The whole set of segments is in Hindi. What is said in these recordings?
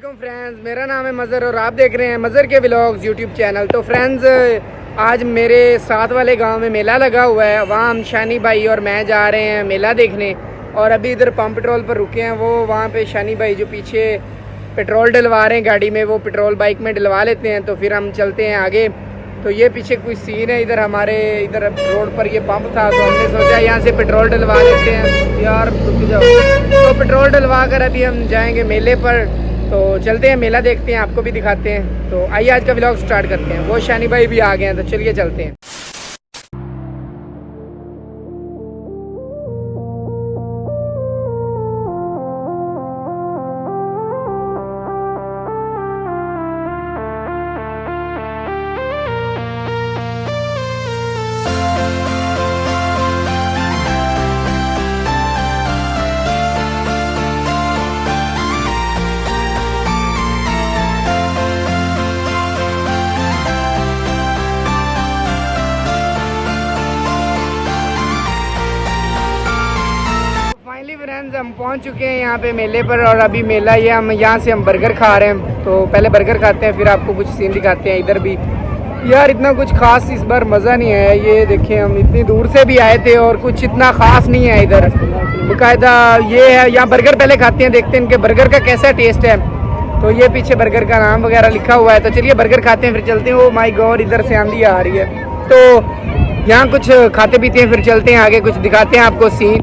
अस्सलामुअलैकुम फ्रेंड्स, मेरा नाम है मज़र और आप देख रहे हैं मज़र के व्लॉग्स यूट्यूब चैनल। तो फ्रेंड्स, आज मेरे साथ वाले गांव में मेला लगा हुआ है। वहाँ हम शानी भाई और मैं जा रहे हैं मेला देखने। और अभी इधर पंप पेट्रोल पर रुके हैं। वो वहाँ पे शानी भाई जो पीछे पेट्रोल डलवा रहे हैं गाड़ी में, वो पेट्रोल बाइक में डलवा लेते हैं। तो फिर हम चलते हैं आगे। तो ये पीछे कुछ सीन है, इधर हमारे इधर रोड पर ये पंप था, तो हमने सोचा यहाँ से पेट्रोल डलवा लेते हैं। यार रुक जाओ। तो पेट्रोल डलवा कर अभी हम जाएंगे मेले पर। तो चलते हैं, मेला देखते हैं, आपको भी दिखाते हैं। तो आइए आज का व्लॉग स्टार्ट करते हैं। वो शानी भाई भी आ गए हैं, तो चलिए चलते हैं। फ्रेंड्स, हम पहुंच चुके हैं यहाँ पे मेले पर। और अभी मेला ये हम यहाँ से हम बर्गर खा रहे हैं। तो पहले बर्गर खाते हैं, फिर आपको कुछ सीन दिखाते हैं। इधर भी यार इतना कुछ खास इस बार मज़ा नहीं है। ये देखिए, हम इतनी दूर से भी आए थे और कुछ इतना खास नहीं है इधर। बाकायदा ये है, यहाँ बर्गर पहले खाते हैं, देखते हैं इनके बर्गर का कैसा टेस्ट है। तो ये पीछे बर्गर का नाम वगैरह लिखा हुआ है। तो चलिए बर्गर खाते हैं, फिर चलते हैं। ओ माय गॉड, इधर से आंधी आ रही है। तो यहाँ कुछ खाते पीते हैं, फिर चलते हैं आगे, कुछ दिखाते हैं आपको सीन।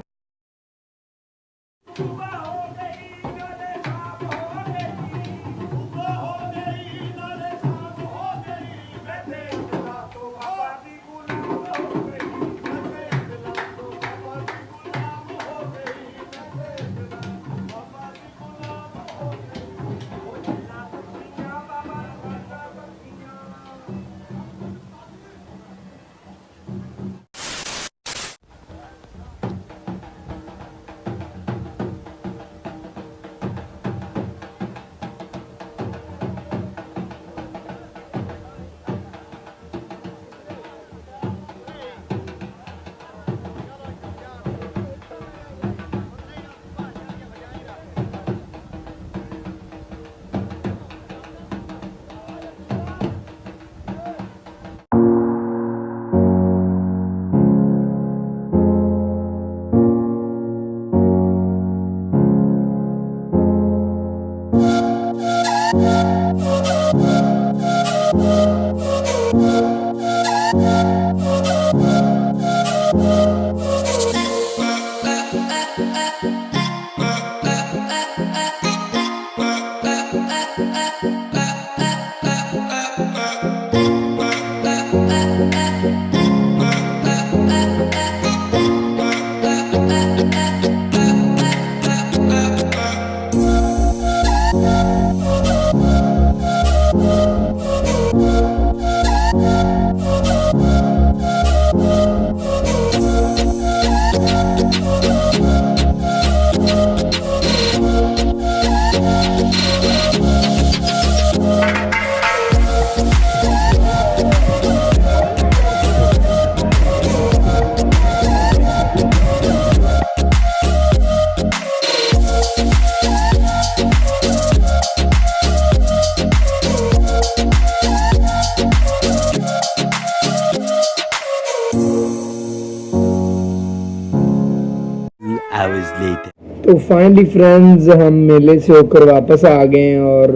तो फाइनली फ्रेंड्स, हम मेले से होकर वापस आ गए हैं। और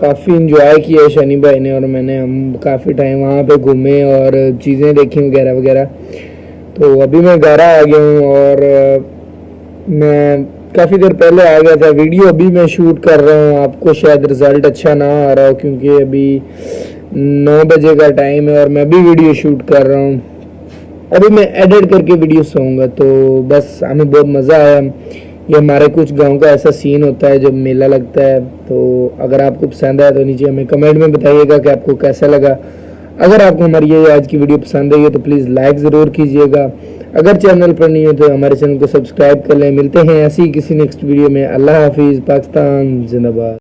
काफ़ी इंजॉय किया शनि भाई ने और मैंने। हम काफ़ी टाइम वहाँ पे घूमे और चीज़ें देखी वगैरह वगैरह। तो अभी मैं घर आ गया हूँ और मैं काफ़ी देर पहले आ गया था। वीडियो अभी मैं शूट कर रहा हूँ। आपको शायद रिज़ल्ट अच्छा ना आ रहा हो, क्योंकि अभी 9 बजे का टाइम है और मैं भी वीडियो शूट कर रहा हूँ। अभी मैं एडिट करके वीडियो सोऊंगा। तो बस हमें बहुत मज़ा आया। ये हमारे कुछ गांव का ऐसा सीन होता है जब मेला लगता है। तो अगर आपको पसंद आया तो नीचे हमें कमेंट में बताइएगा कि आपको कैसा लगा। अगर आपको हमारी ये आज की वीडियो पसंद आई है तो प्लीज़ लाइक ज़रूर कीजिएगा। अगर चैनल पर नहीं हो तो हमारे चैनल को सब्सक्राइब कर लें। मिलते हैं ऐसी किसी नेक्स्ट वीडियो में। अल्लाह हाफिज़। पाकिस्तान जिंदाबाद।